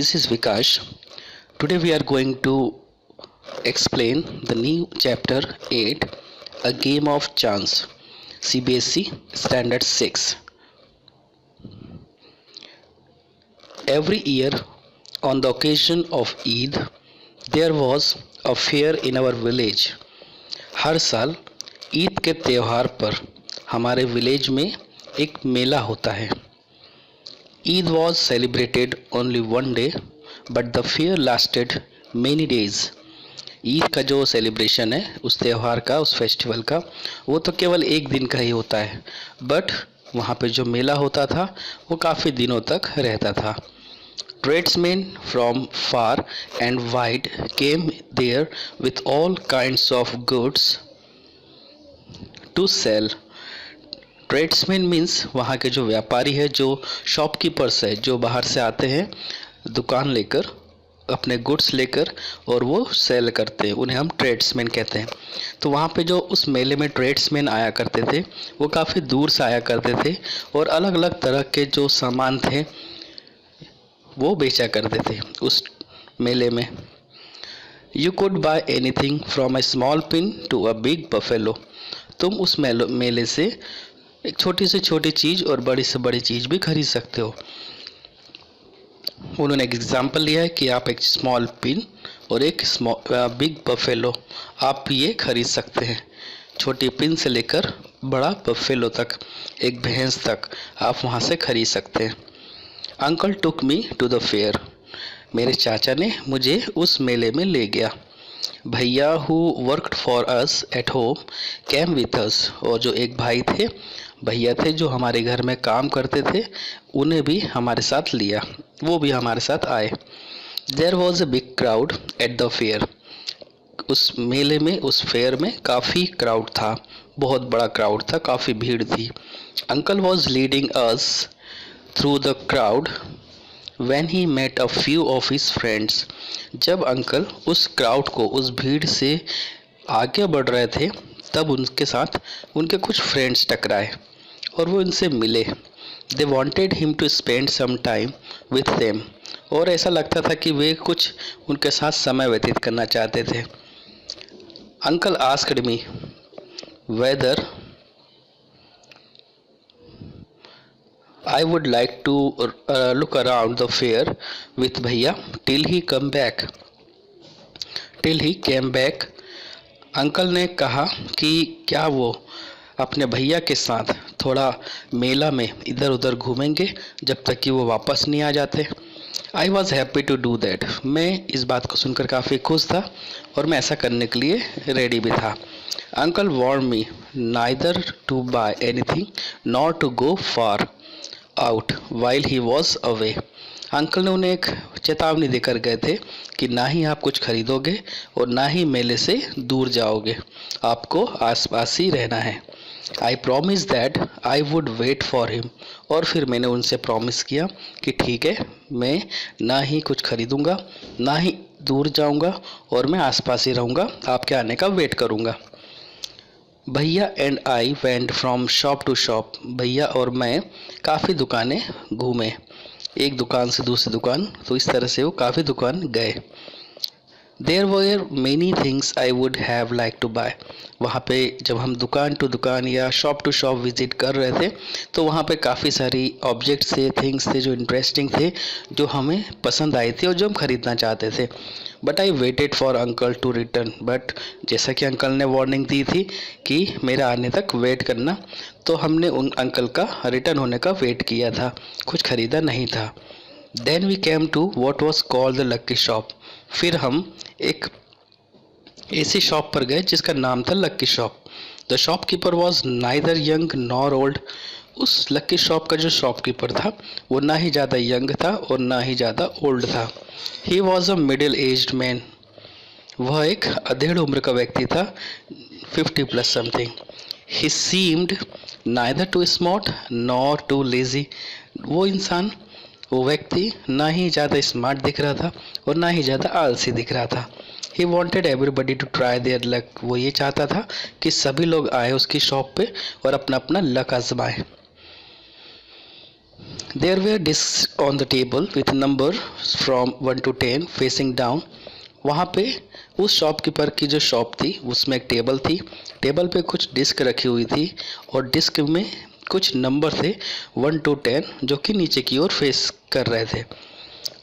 this is Vikash. Today we are going to explain the new chapter 8, A Game of Chance, CBSE Standard 6. Every year on the occasion of Eid, there was a fair in our village. हर साल ईद के त्यौहार पर हमारे village में एक मेला होता है. Eid was celebrated only one day, but the fair lasted many days. Eid का जो सेलिब्रेशन है उस त्यौहार का, उस फेस्टिवल का, वो तो केवल एक दिन का ही होता है, बट वहाँ पे जो मेला होता था वो काफ़ी दिनों तक रहता था. Tradesmen from far and wide came there with all kinds of goods to sell. Tradesman means वहाँ के जो व्यापारी है, जो शॉपकीपर्स है, जो बाहर से आते हैं दुकान लेकर, अपने गुड्स लेकर और वो सेल करते हैं, उन्हें हम ट्रेड्समैन कहते हैं. तो वहाँ पे जो उस मेले में ट्रेड्समैन आया करते थे वो काफ़ी दूर से आया करते थे और अलग अलग तरह के जो सामान थे वो बेचा करते थे उस मेले में. You could buy anything from a small pin to a big buffalo. तुम उस मेले से एक छोटी से छोटी चीज़ और बड़ी से बड़ी चीज़ भी खरीद सकते हो. उन्होंने एक एग्जाम्पल लिया है कि आप एक स्मॉल पिन और एक बिग बफेलो आप ये खरीद सकते हैं. छोटी पिन से लेकर बड़ा बफेलो तक, एक भैंस तक आप वहाँ से खरीद सकते हैं. Uncle took me to the fair. मेरे चाचा ने मुझे उस मेले में ले गया. Bhaiya who worked for us at home came with us. और जो एक भाई थे, भैया थे जो हमारे घर में काम करते थे, उन्हें भी हमारे साथ लिया, वो भी हमारे साथ आए. There was a big crowd at the fair. उस मेले में, उस फेयर में काफ़ी क्राउड था, बहुत बड़ा क्राउड था, काफ़ी भीड़ थी. Uncle was leading us through the crowd when he met a few of his friends. जब अंकल उस क्राउड को, उस भीड़ से आगे बढ़ रहे थे, तब उनके साथ उनके कुछ फ्रेंड्स टकराए और वो उनसे मिले. They wanted him to spend some time with them. और ऐसा लगता था कि वे कुछ उनके साथ समय व्यतीत करना चाहते थे. Uncle asked me whether I would like to look around the fair with भैया till he came back. Uncle ने कहा कि क्या वो अपने भैया के साथ थोड़ा मेला में इधर उधर घूमेंगे जब तक कि वो वापस नहीं आ जाते. I was happy to do that. मैं इस बात को सुनकर काफ़ी खुश था और मैं ऐसा करने के लिए रेडी भी था. Uncle warned me neither to buy anything nor to go far out while he was away. Uncle ने उन्हें एक चेतावनी देकर गए थे कि ना ही आप कुछ खरीदोगे और ना ही मेले से दूर जाओगे, आपको आसपास ही रहना है. I promised that I would wait for him. और फिर मैंने उनसे प्रॉमिस किया कि ठीक है, मैं ना ही कुछ खरीदूंगा, ना ही दूर जाऊंगा और मैं आसपास ही रहूंगा, आपके आने का वेट करूंगा. Bhaiya and I went from shop to shop. भैया और मैं काफ़ी दुकानें घूमे, एक दुकान से दूसरी दुकान, तो इस तरह से वो काफ़ी दुकान गए. There were many things I would have like to buy. वहाँ पे जब हम दुकान टू दुकान या शॉप टू शॉप विजिट कर रहे थे तो वहाँ पे काफ़ी सारी ऑब्जेक्ट्स थे, थिंग्स थे जो इंटरेस्टिंग थे, जो हमें पसंद आई थी और जो हम ख़रीदना चाहते थे. But I waited for uncle to return. But जैसा कि अंकल ने वार्निंग दी थी कि मेरे आने तक वेट करना, तो हमने उन अंकल का रिटर्न होने का वेट किया था, कुछ ख़रीदा नहीं था. Then we came to what was called the lucky shop. फिर हम एक ऐसी शॉप पर गए जिसका नाम था lucky shop. The shopkeeper was neither young nor old. उस लक्की शॉप का जो शॉपकीपर था वो ना ही ज़्यादा यंग था और ना ही ज़्यादा ओल्ड था. He was a middle aged man. वह एक अधेड़ उम्र का व्यक्ति था, 50+ something. He seemed neither too smart nor too lazy. वो इंसान, वो व्यक्ति ना ही ज़्यादा स्मार्ट दिख रहा था और ना ही ज़्यादा आलसी दिख रहा था. He wanted everybody to try their luck. वो ये चाहता था कि सभी लोग आए उसकी शॉप पे और अपना अपना luck आजमाएं. There were discs on the table with number from 1 to 10 facing down. वहाँ पे उस शॉपकीपर की जो शॉप थी उसमें एक टेबल थी, टेबल पे कुछ डिस्क रखी हुई थी और डिस्क में कुछ नंबर थे 1 to 10 जो कि नीचे की ओर फेस कर रहे थे.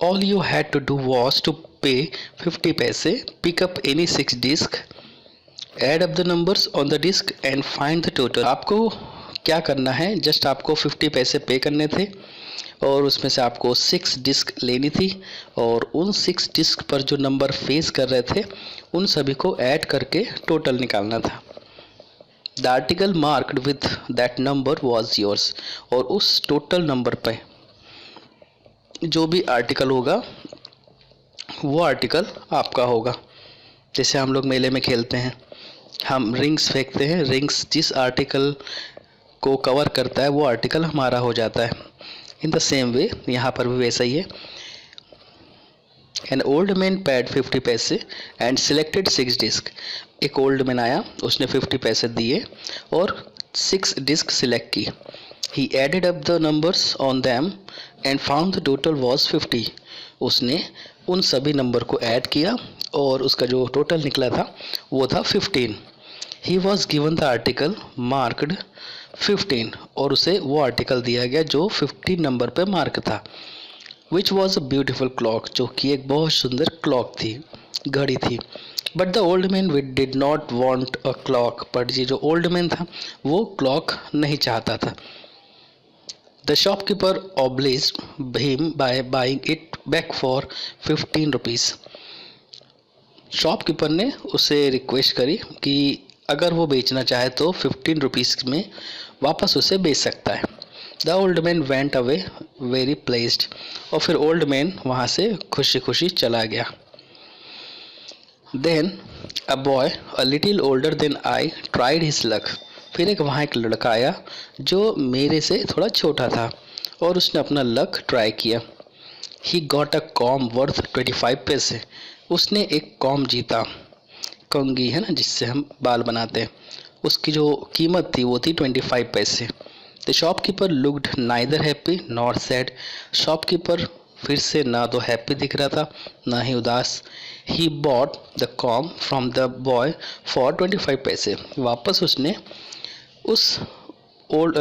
All you had to do was to pay 50 पैसे, pick up any 6 disc, add up the numbers on the disc and find the total. आपको क्या करना है, जस्ट आपको 50 पैसे पे करने थे और उसमें से आपको 6 डिस्क लेनी थी और उन 6 डिस्क पर जो नंबर फेस कर रहे थे उन सभी को ऐड करके टोटल निकालना था. The article marked with that number was yours. और उस टोटल नंबर पे जो भी आर्टिकल होगा वो आर्टिकल आपका होगा. जैसे हम लोग मेले में खेलते हैं, हम रिंग्स फेंकते हैं, रिंग्स जिस आर्टिकल को कवर करता है वो आर्टिकल हमारा हो जाता है. इन द सेम वे यहाँ पर भी वैसा ही है. एन ओल्ड मैन पैड 50 पैसे एंड सिलेक्टेड 6 डिस्क. एक ओल्ड मैन आया, उसने 50 पैसे दिए और 6 डिस्क सिलेक्ट की. He added up the numbers on them and found the total was 50. उसने उन सभी नंबर को ऐड किया और उसका जो टोटल निकला था वो था 15. He was given the article marked 15 और उसे वो आर्टिकल दिया गया जो 15 नंबर पे मार्क था. Which was a beautiful clock, जो कि एक बहुत सुंदर क्लॉक थी, घड़ी थी. But the old man did not want a clock. But ये जो ओल्ड मैन था वो क्लॉक नहीं चाहता था. The shopkeeper obliged him by buying it back for 15 rupees. Shopkeeper ने उसे रिक्वेस्ट करी कि अगर वो बेचना चाहे तो 15 रुपीज़ में वापस उसे बेच सकता है. The old man went away very placed. और फिर ओल्ड मैन वहाँ से खुशी खुशी चला गया. Then a boy a little older than I tried his luck. फिर वहाँ एक लड़का आया जो मेरे से थोड़ा छोटा था और उसने अपना लक ट्राई किया. He got a com worth 25 पैसे. उसने एक कॉम जीता. कंघी है ना जिससे हम बाल बनाते हैं, उसकी जो कीमत थी वो थी 25 पैसे. The shopkeeper looked neither happy nor sad. Shopkeeper फिर से ना तो हैप्पी दिख रहा था ना ही उदास. He bought the com from the boy for 25 पैसे. वापस उसने उस ओल्ड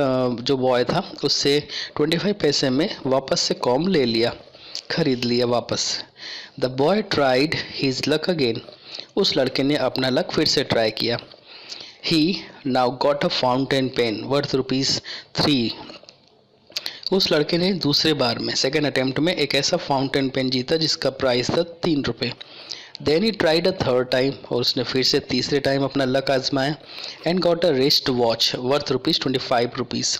जो बॉय था उससे 25 पैसे में वापस से कॉम ले लिया, खरीद लिया वापस. The boy tried his luck again. उस लड़के ने अपना लक फिर से ट्राई किया. He now got a fountain pen worth ₹3. उस लड़के ने दूसरे बार में सेकेंड अटेम्प्ट में एक ऐसा फाउंटेन पेन जीता जिसका प्राइस था ₹3. Then he tried a third time. और उसने फिर से तीसरे टाइम अपना लक आजमाया. And got a wrist watch worth ₹25.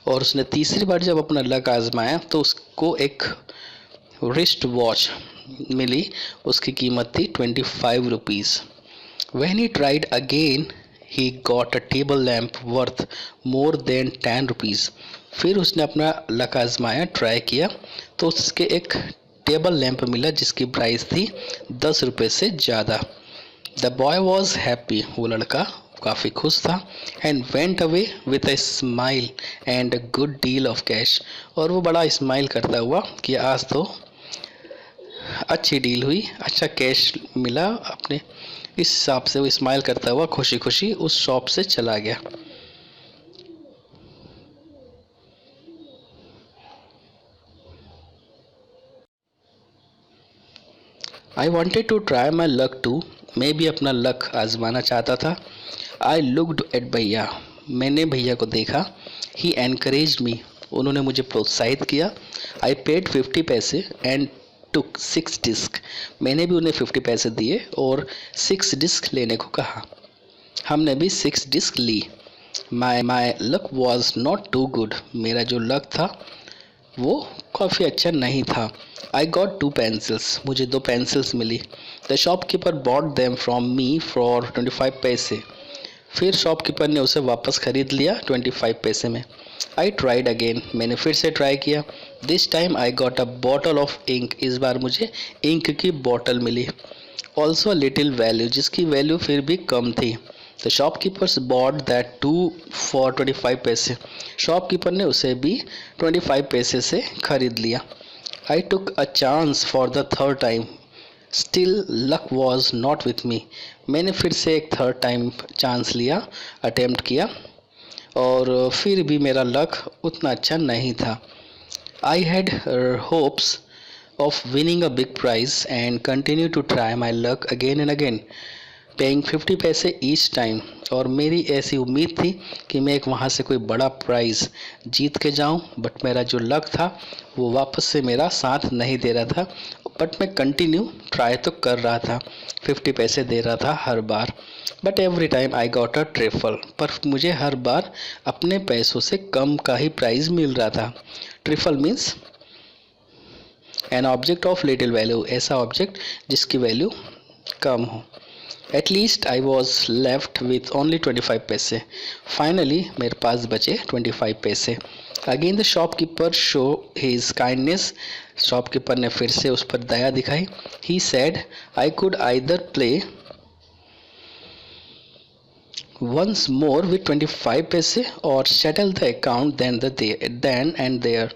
और उसने तीसरी बार जब अपना लक आजमाया तो उसको एक रिस्ट वॉच मिली, उसकी कीमत थी ₹25. When he tried again, he got a table lamp worth more than ₹10. फिर उसने अपना लक आजमाया, ट्राई किया तो उसके एक टेबल लैंप मिला जिसकी प्राइस थी ₹10 से ज़्यादा. The boy was happy. वो लड़का काफ़ी खुश था. And went away with a smile and a good deal of cash. और वो बड़ा स्माइल करता हुआ कि आज तो अच्छी डील हुई, अच्छा कैश मिला. अपने इस हिसाब से वो स्माइल करता हुआ खुशी खुशी उस शॉप से चला गया. I wanted to try my luck too. मैं भी अपना लक आजमाना चाहता था. आई लुक्ड एट भैया. मैंने भैया को देखा. ही एनकरेज्ड मी. उन्होंने मुझे प्रोत्साहित किया. आई पेड 50 पैसे एंड टुक 6 डिस्क. मैंने भी उन्हें 50 पैसे दिए और 6 डिस्क लेने को कहा. हमने भी 6 डिस्क ली. My luck was not too good. मेरा जो लक था वो काफ़ी अच्छा नहीं था. I got 2 pencils. मुझे 2 पेंसिल्स मिली. The shopkeeper bought them from me for 25 paise. फिर शॉपकीपर ने उसे वापस खरीद लिया 25 पैसे में. I tried again. मैंने फिर से ट्राई किया. This time I got a bottle of ink. इस बार मुझे इंक की बॉटल मिली. ऑल्सो लिटिल वैल्यू, जिसकी वैल्यू फिर भी कम थी. The shopkeepers bought that too for 25 paise. Shopkeeper ने उसे भी 25 पैसे से खरीद लिया। I took a chance for the third time, still luck was not with me. मैंने फिर से एक थर्ड टाइम चांस लिया, अटेम्प्ट किया, और फिर भी मेरा लक उतना अच्छा नहीं था। I had hopes of winning a big prize and continue to try my luck again and again, paying 50 पैसे each time। और मेरी ऐसी उम्मीद थी कि मैं एक वहाँ से कोई बड़ा प्राइज़ जीत के जाऊँ, बट मेरा जो लक था वो वापस से मेरा साथ नहीं दे रहा था। बट मैं कंटिन्यू ट्राई तो कर रहा था, 50 पैसे दे रहा था हर बार। But every time I got a trifle, पर मुझे हर बार अपने पैसों से कम का ही प्राइज़ मिल रहा था। Trifle means an object of little value, ऐसा ऑब्जेक्ट जिसकी वैल्यू कम हो। At least I was left with only 25 पैसे। फाइनली मेरे पास बचे 25 पैसे। Again the shopkeeper show his kindness, shopkeeper ने फिर से उस पर दया दिखाई। He said I could either play once more with 25 पैसे और settle the account then and there।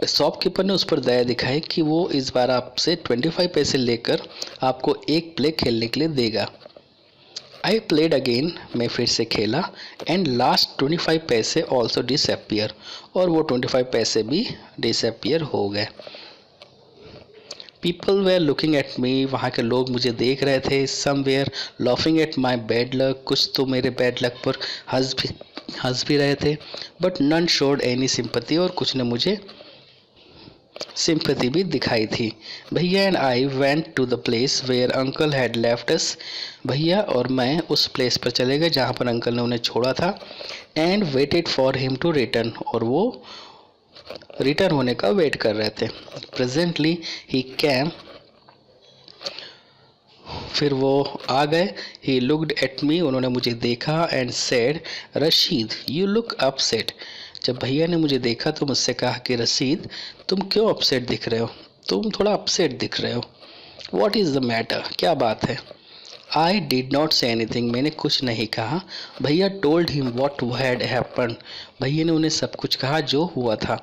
Shopkeeper ने उस पर दया दिखाई कि वो इस बार आपसे 25 पैसे लेकर आपको एक प्ले खेलने के लिए देगा। आई प्लेड अगेन, मैं फिर से खेला, एंड लास्ट 25 पैसे ऑल्सो डिसअपियर, और वो 25 पैसे भी डिसअपियर हो गए। People were looking at me, वहाँ के लोग मुझे देख रहे थे। Some were laughing at my bad luck, कुछ तो मेरे बैड लक पर हंस भी रहे थे। But none showed any sympathy, और कुछ ने मुझे सिंपैथी भी दिखाई थी। भैया and I went to the place where uncle had left us, भैया और मैं उस प्लेस पर चले गए जहाँ पर अंकल ने उन्हें छोड़ा था। And waited for him to return, और वो रिटर्न होने का वेट कर रहे थे। प्रेजेंटली ही कैम, फिर वो आ गए। ही लुक्ड एट मी, उन्होंने मुझे देखा, and said Rashid you look upset. जब भैया ने मुझे देखा तो मुझसे कहा कि रशीद तुम क्यों अपसेट दिख रहे हो, तुम थोड़ा अपसेट दिख रहे हो। व्हाट इज़ द मैटर, क्या बात है। I did not say anything, मैंने कुछ नहीं कहा। भैया told him what had happen, भैया ने उन्हें सब कुछ कहा जो हुआ था।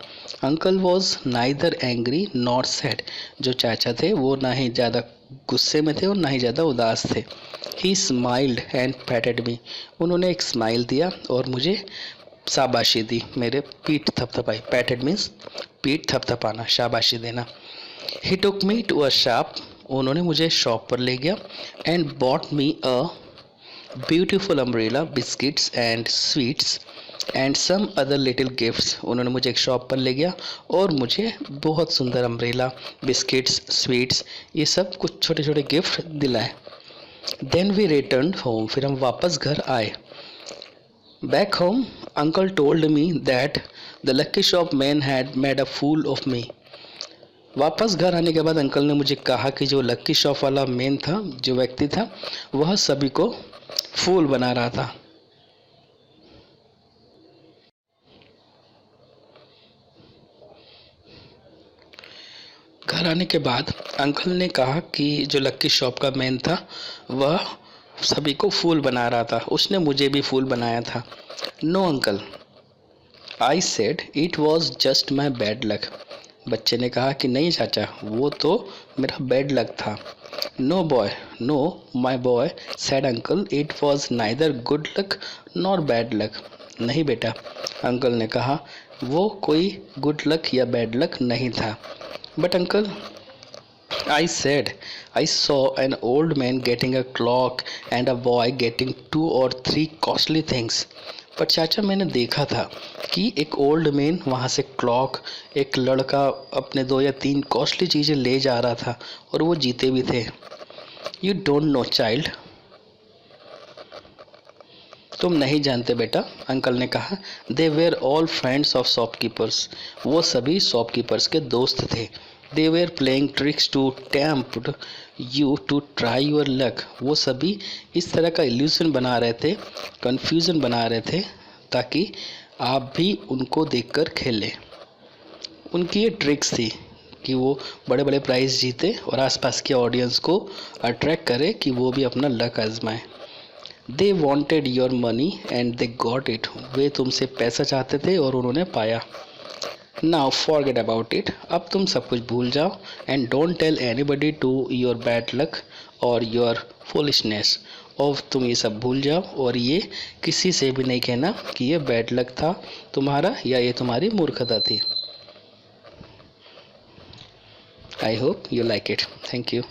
Uncle was neither angry not sad, जो चाचा थे वो ना ही ज़्यादा गुस्से में थे और ना ही ज़्यादा उदास थे। ही स्माइल्ड एंड पैटेड मी, उन्होंने एक स्माइल दिया और मुझे शाबाशी दी, मेरे पीठ थपथपाई। पैटेड मीन्स पीठ थपथपाना, शाबाशी देना। ही टुक मी टू अ शॉप, उन्होंने मुझे शॉप पर ले गया। And bought me a beautiful umbrella, biscuits and sweets and some other little gifts, उन्होंने मुझे एक शॉप पर ले गया और मुझे बहुत सुंदर अम्ब्रेला, बिस्किट्स, स्वीट्स, ये सब कुछ छोटे छोटे गिफ्ट दिलाए। देन वी रिटर्न होम, फिर हम वापस घर आए। Back home uncle told me that the lucky shop man had made a fool of me. वापस घर आने के बाद अंकल ने मुझे कहा कि जो लक्की शॉप वाला मैन था, जो व्यक्ति था, वह सभी को फूल बना रहा था। घर आने के बाद अंकल ने कहा कि जो लक्की शॉप का मैन था वह सभी को फूल बना रहा था, उसने मुझे भी फूल बनाया था। No uncle, I said it was just my bad luck. बच्चे ने कहा कि नहीं चाचा, वो तो मेरा बैड लक था। No boy, no my boy, said uncle, it was neither good luck nor bad luck. नहीं बेटा, अंकल ने कहा, वो कोई गुड लक या बैड लक नहीं था। But uncle, I said, I saw an old man getting a clock and a boy getting 2 or 3 costly things. पर चाचा, मैंने देखा था कि एक ओल्ड मैन वहाँ से क्लॉक, एक लड़का अपने 2 या 3 कॉस्टली चीज़ें ले जा रहा था और वो जीते भी थे। यू डोंट नो चाइल्ड, तुम नहीं जानते बेटा, अंकल ने कहा। They were all friends of shopkeepers, वो सभी शॉपकीपर्स के दोस्त थे। They were playing tricks to tempt you to try your luck, वो सभी इस तरह का इल्यूजन बना रहे थे, कन्फ्यूज़न बना रहे थे, ताकि आप भी उनको देखकर खेलें। उनकी ये ट्रिक्स थी कि वो बड़े बड़े प्राइज़ जीते और आसपास के ऑडियंस को अट्रैक्ट करे कि वो भी अपना लक आजमाएं। They wanted your money and they got it. वे तुमसे पैसा चाहते थे और उन्होंने पाया। Now forget about it. अब तुम सब कुछ भूल जाओ। And don't tell anybody to your bad luck और योर फुलिशनेस। और तुम ये सब भूल जाओ और ये किसी से भी नहीं कहना कि ये बैड लक था तुम्हारा या ये तुम्हारी मूर्खता थी। I hope you like it. Thank you.